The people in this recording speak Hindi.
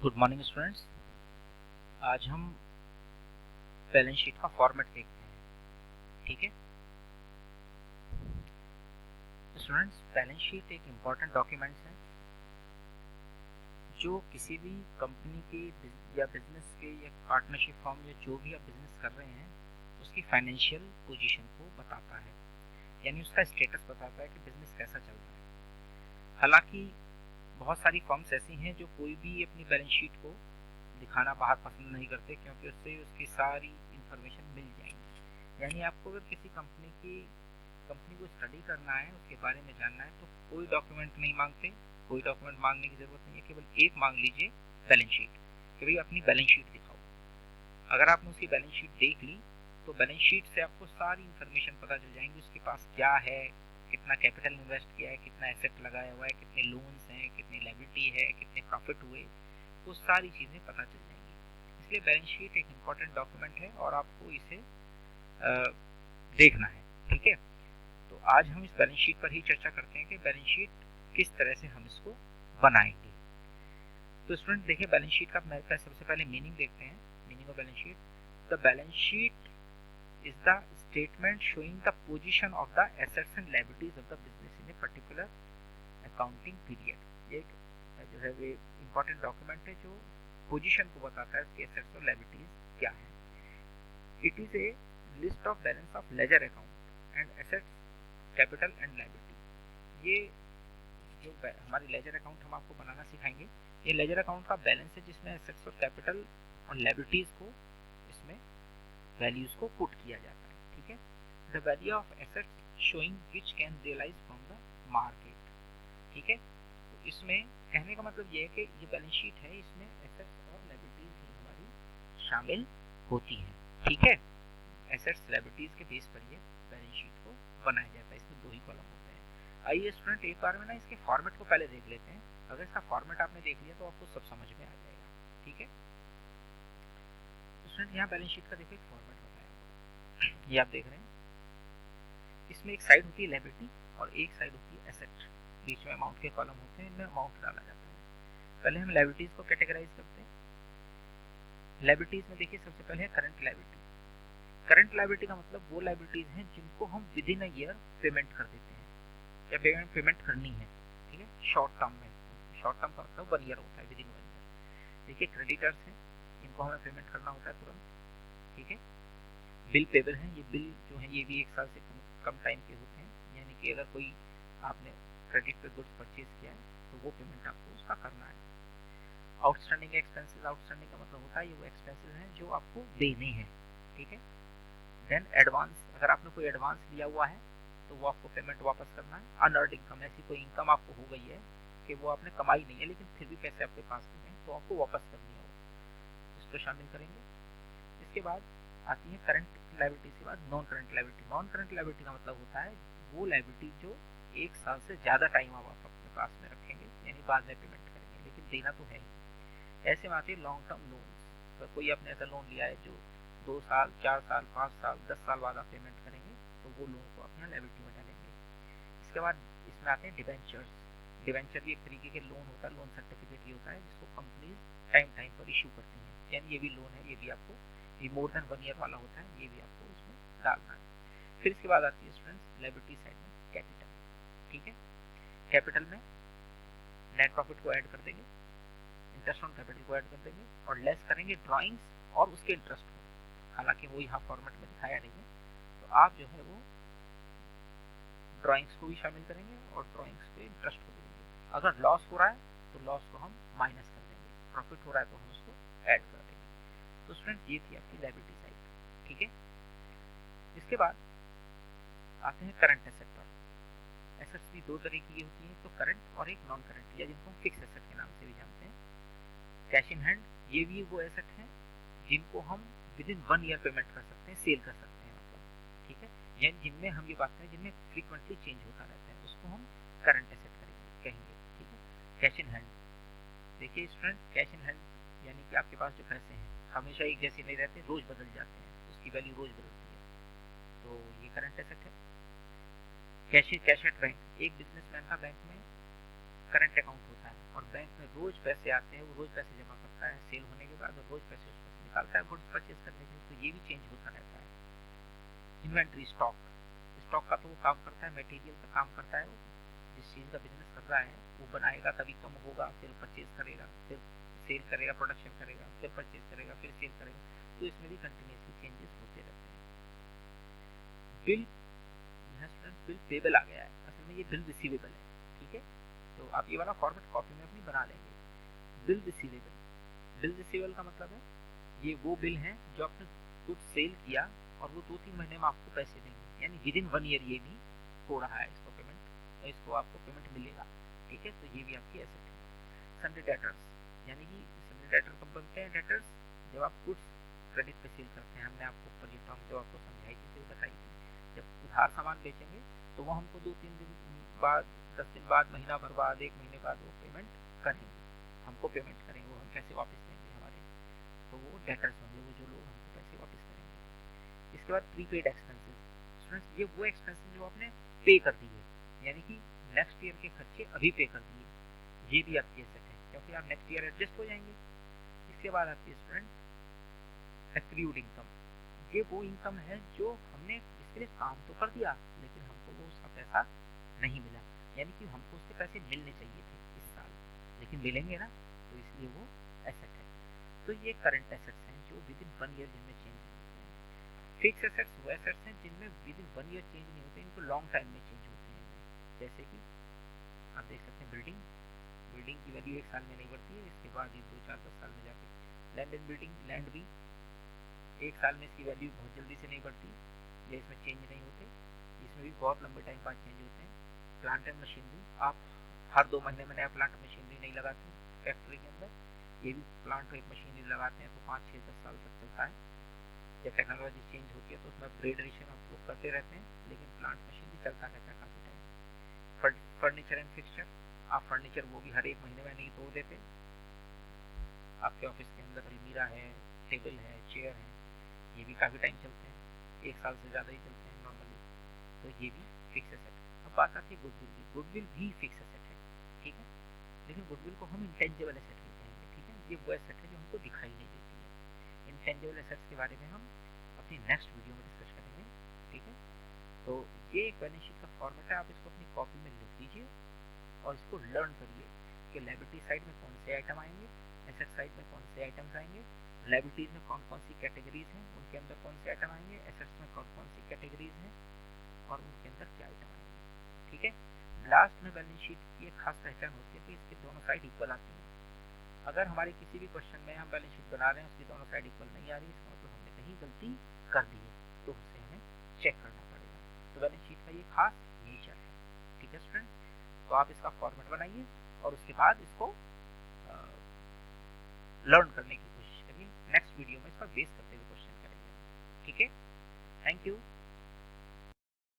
Good morning students. आज हम बैलेंस शीट का फॉर्मेट देखते हैं। ठीक है स्टूडेंट्स, बैलेंस शीट एक इम्पॉर्टेंट डॉक्यूमेंट है जो किसी भी कंपनी के या बिजनेस के या पार्टनरशिप फॉर्म या जो भी आप बिजनेस कर रहे हैं उसकी फाइनेंशियल पोजीशन को बताता है, यानी उसका स्टेटस बताता है कि बिजनेस कैसा चल रहा है। हालांकि बहुत सारी फर्म्स ऐसी हैं जो कोई भी अपनी बैलेंस शीट को दिखाना बाहर पसंद नहीं करते, क्योंकि उससे उसकी सारी इंफॉर्मेशन मिल जाएंगी। यानी आपको अगर किसी कंपनी को स्टडी करना है, उसके बारे में जानना है, तो कोई डॉक्यूमेंट नहीं मांगते, कोई डॉक्यूमेंट मांगने की जरूरत नहीं है, केवल एक मांग लीजिए, बैलेंस शीट, कि भाई अपनी बैलेंस शीट दिखाओ। अगर आपने उसकी बैलेंस शीट देख ली तो बैलेंस शीट से आपको सारी इंफॉर्मेशन पता चल जाएंगी, उसके पास क्या है, कितना कैपिटल इन्वेस्ट किया है, कितना एसेट लगाया हुआ है, कितने लोन्स हैं, कितनी लायबिलिटी है, कितने प्रॉफिट हुए, वो सारी चीजें पता चल जाएंगी। इसलिए बैलेंस शीट एक इम्पॉर्टेंट डॉक्यूमेंट है और आपको इसे देखना है। ठीक है, तो आज हम इस बैलेंस शीट पर ही चर्चा करते हैं कि बैलेंस शीट किस तरह से हम इसको बनाएंगे। तो स्टूडेंट देखिए, बैलेंस शीट का सबसे पहले मीनिंग देखते हैं। Meaning of balance sheet: the balance sheet is the statement showing the position of the assets and liabilities of the business in a particular accounting period। ये जो है वो इम्पोर्टेंट डॉक्यूमेंट है जो पोजीशन को बताता है, उसके एसेट्स और लायबिलिटीज क्या है। It is a list of balance of ledger account and assets, capital and liability. ये जो हमारी लेजर अकाउंट हम आपको बनाना सिखाएंगे, ये लेजर अकाउंट का बैलेंस है जिसमें एसेट्स और कैपिटल और लायबिलिटीज को इसमें वैल्यूज को पुट किया जाता है। ठीक है, the value of assets showing which can realise from the market. ठीक है, तो इसमें कहने का मतलब ये है कि ये बैलेंस शीट है, इसमें एसेट्स और लायबिलिटीज भी हमारी शामिल होती हैं। ठीक है, एसेट्स लायबिलिटीज के बेस पर ये बैलेंस शीट को बनाया जाता है। इसमें दो ही कॉलम होते हैं। आइए स्टूडेंट, एक बार में ना इसके फॉर्मेट को पहले देख लेते हैं। अगर इसका फॉर्मेट आपने देख लिया तो आपको सब समझ में आ जाएगा। ठीक है स्टूडेंट, यहाँ बैलेंस शीट का देखो एक फॉर्मेट बताया, ये आप देख रहे हैं। इसमें एक साइड होती है लायबिलिटी और एक साइड होती है एसेट, बीच में अमाउंट के कॉलम होते हैं, इनमें अमाउंट डाला जाता है। पहले हम लायबिलिटीज को कैटेगराइज करते हैं। लायबिलिटीज में देखिए, सबसे पहले है करंट लायबिलिटी। करंट लायबिलिटी का मतलब वो लायबिलिटीज हैं जिनको हम with in a year payment कर देते हैं या पेमेंट करनी है। ठीक है, शॉर्ट टर्म में, शॉर्ट टर्म का मतलब 1 ईयर होता है, विद इन 1 ईयर। देखिए, क्रेडिटर्स हैं, इनको हमें पेमेंट करना होता है तुरंत। ठीक है, बिल पेबल हैं, ये बिल जो है ये भी 1 साल से कम टाइम के होते हैं, यानी कि अगर कोई आपने क्रेडिट पे गुड्स परचेज किया है तो वो पेमेंट आपको उसका करना है। आउटस्टैंडिंग एक्सपेंसेस, आउटस्टैंडिंग का मतलब होता है ये वो एक्सपेंसेस हैं जो आपको देने हैं। ठीक है, देन एडवांस, अगर आपने कोई एडवांस लिया हुआ है तो वो आपको पेमेंट वापस करना है। अनअर्न्ड इनकम, ऐसी कोई इनकम आपको हो गई है कि वो आपने कमाई नहीं है लेकिन फिर भी पैसे आपके पास नहीं है, तो आपको वापस करनी है, उसको शामिल करेंगे। इसके बाद आती है करंट लायबिलिटी के बाद non current liability. Non current liability का मतलब होता है वो लायबिलिटी जो 1 साल से ज्यादा टाइम आप अपने पास में रखेंगे, यानी बाद में पेमेंट करेंगे लेकिन देना तो है ही। ऐसे में आते हैं लॉन्ग टर्म लोन्स। तो कोई आपने ऐसा लोन लिया है जो 2 साल, 4 साल, 5 साल, 10 साल बाद आप पेमेंट करेंगे, तो वो लोन को अपने लायबिलिटी में डालेंगे। इसके बाद इसमें आते हैं डिबेंचर्स। डिबेंचर भी एक तरीके के लोन होता है, लोन सर्टिफिकेट ही होता है जिसको कंपनीज टाइम टाइम पर इशू करती हैं, यानी ये भी लोन है, ये भी आपको, ये मोर देन 1 ईयर वाला होता है, ये भी आपको उसमें डालना है। फिर इसके बाद आती है स्टूडेंट्स लायबिलिटी साइड में कैपिटल। ठीक है, कैपिटल में नेट प्रॉफिट को ऐड कर देंगे, इंटरेस्ट ऑन कैपिटल को ऐड कर देंगे और लेस करेंगे ड्राइंग्स और उसके इंटरेस्ट को। हालांकि वो यहाँ फॉर्मेट में दिखाया नहीं है, तो आप जो है वो ड्राइंग्स को भी शामिल करेंगे और ड्राइंग्स पे इंटरेस्ट को देंगे। अगर लॉस हो रहा है तो लॉस को हम माइनस कर देंगे, प्रॉफिट हो रहा है तो हम उसको ऐड कर देंगे। तो स्टूडेंट, ये थी आपकी लायबिलिटी साइड। ठीक है, इसके बाद आते हैं करंट एसेट पर। एसेट्स भी 2 तरह की होती हैं, तो करंट और एक नॉन करंट, या जिनको हम फिक्स एसेट के नाम से भी जानते हैं। कैश इन हैंड, ये भी वो एसेट हैं जिनको हम विद इन 1 ईयर पेमेंट कर सकते हैं, सेल कर सकते हैं मतलब। ठीक है, यानी जिनमें हम ये बात करें जिनमें फ्रीक्वेंटली चेंज होता रहता है, उसको हम करंट एसेट कहेंगे। ठीक है, कैश इन हैंड, देखिए स्टूडेंट, कैश इन हैंड यानी कि आपके पास जो पैसे हैं हमेशा एक जैसे नहीं रहते, रोज बदल जाते हैं, उसकी वैल्यू रोज बदलती है, तो ये करंट एसेट है। कैश एट बैंक, एक बिजनेसमैन का बैंक में करंट अकाउंट होता है और बैंक में रोज पैसे आते हैं, वो रोज पैसे जमा करता है सेल होने के बाद और रोज पैसे उसमें से निकालता है गुड्स परचेज करने के लिए, तो ये भी चेंज होता रहता है। इन्वेंट्री स्टॉक, स्टॉक का तो वो काम करता है, मटेरियल का काम करता है, वो जिस चीज़ का बिजनेस कर रहा है वो बनाएगा तभी कम होगा, फिर परचेज करेगा, फिर सेल करेगा, प्रोडक्शन करेगा, फिर परचेज करेगा, फिर सेल करेगा, तो इसमें भी कंटिन्यूसली चेंजेस होते रहते हैं। बिल, बिल पेबल आ गया है, असल में ये बिल रिसीवेबल है, ठीक है। तो आप ये वाला फॉर्मेट कॉपी में अपनी बना लेंगे। बिल रिसीवेबल, बिल रिसीवेबल का मतलब है ये वो बिल है जो आपने गुड सेल किया और वो 2-3 महीने में आपको पैसे देंगे, यानी विद इन 1 ईयर ये भी हो रहा है इसको पेमेंट, इसको आपको पेमेंट मिलेगा, ठीक है। तो ये भी आपकी एसेट है। सन्डे डेटर्स, यानी कि सन्डे डेटर कब बनते हैं डेटर्स, जब आप गुड्स क्रेडिट पे सेल करते हैं। हमने आपको ऊपर ये टर्म जो आपको समझाई थी, बताई थी, जब उधार सामान बेचेंगे तो वो हमको 2-3 दिन बाद, 10 दिन बाद, महीना भर बाद, 1 महीने बाद वो पेमेंट करेंगे, हमको पेमेंट करेंगे, वो हम पैसे वापस देंगे हमारे, तो वो डेटर्स होंगे, वो जो लोग हमको पैसे वापस करेंगे। इसके बाद प्रीपेड एक्सपेंसेस, स्टूडेंट्स ये वो एक्सपेंसेस जो आपने पे कर दिए, यानी कि नेक्स्ट ईयर के खर्चे अभी पे कर दिए, ये भी आपकी एसेट है क्योंकि आप नेक्स्ट ईयर एडजस्ट हो जाएंगे। इसके बाद आपकी स्टूडेंट एक्रूड इनकम, ये वो इनकम है जो हमने इसके लिए काम तो कर दिया लेकिन हमको वो उसका पैसा नहीं मिला, यानी कि हमको उसके पैसे मिलने चाहिए थे इस साल लेकिन मिलेंगे ना, तो इसलिए वो एसेट है। तो ये करंट एसेट्स हैं जो विद इन 1 ईयर जिनमें चेंज नहीं होते हैं। फिक्स एसेट्स वो एसेट्स हैं जिनमें विद इन 1 ईयर चेंज नहीं होते, इनको लॉन्ग टाइम में चेंज होते हैं, जैसे कि आप देख सकते हैं बिल्डिंग, बिल्डिंग की वैल्यू 1 साल में नहीं बढ़ती है, इसके बाद ये 2-4-10 साल में जाके, लैंड एंड बिल्डिंग, लैंड भी 1 साल में इसकी वैल्यू बहुत जल्दी से नहीं बढ़ती, ये इसमें चेंज नहीं होते, इसमें भी बहुत लंबे टाइम बाद चेंज होते हैं। प्लांट एंड मशीनरी, आप हर 2 महीने में नया प्लांट मशीनरी नहीं लगाते फैक्ट्री के अंदर, ये भी प्लांट एक मशीनरी लगाते हैं तो 5-6-10 साल तक चलता है। जब टेक्नोलॉजी चेंज होती है तो उसमें अपग्रेडेशन हम लोग करते रहते हैं, लेकिन प्लांट मशीनरी चलता रहता है काफ़ी टाइम। फर्नीचर एंड फिक्सचर, आप फर्नीचर वो भी हर 1 महीने में नहीं तोड़ देते, आपके ऑफिस के अंदर अलमीरा है, टेबल है, चेयर है, ये भी काफ़ी टाइम चलते हैं, 1 साल से ज़्यादा ही चलते हैं नॉर्मली, तो ये भी फिक्स एसेट। अब बात आती है गुडविल की, गुडविल भी फिक्स एसेट है, ठीक है, लेकिन गुडविल को हम इंटेंजिबल एसेट कहते हैं, ठीक है, ये वो एसेट है जो हमको दिखाई नहीं देती है। इंटेंजिबल एसेट्स के बारे में हम अपनी नेक्स्ट वीडियो में डिस्कस करेंगे, ठीक है। तो ये एक बैलेंस शीट का फॉर्मेट है, आप इसको अपनी कॉपी में लिख लीजिए और इसको लर्न करिए कि लायबिलिटी साइड में कौन से आइटम आएंगे, एसेट साइड में कौन से आइटम्स आएंगे, लायबिलिटीज में कौन कौन सी कैटेगरीज हैं, उनके अंदर कौन से आइटम आएंगे, एसेट्स में कौन कौन सी कैटेगरीज हैं और उनके अंदर क्या आइटम आएंगे, ठीक है। लास्ट में बैलेंस शीट की एक खास पहचान होती है कि इसके दोनों साइड इक्वल आती हैं। अगर हमारे किसी भी क्वेश्चन में हम बैलेंस शीट बना रहे हैं उसकी दोनों साइड इक्वल नहीं आ रही, इसका मतलब हमने कहीं गलती कर दी है, तो उससे हमें चेक करना पड़ेगा। तो बैलेंस शीट का ये खास नेचर है, ठीक है स्टूडेंट्स। तो आप इसका फॉर्मेट बनाइए और उसके बाद इसको लर्न करने की कोशिश करिए। नेक्स्ट वीडियो में इसका बेस करते हुए क्वेश्चन करेंगे, ठीक है। Thank you.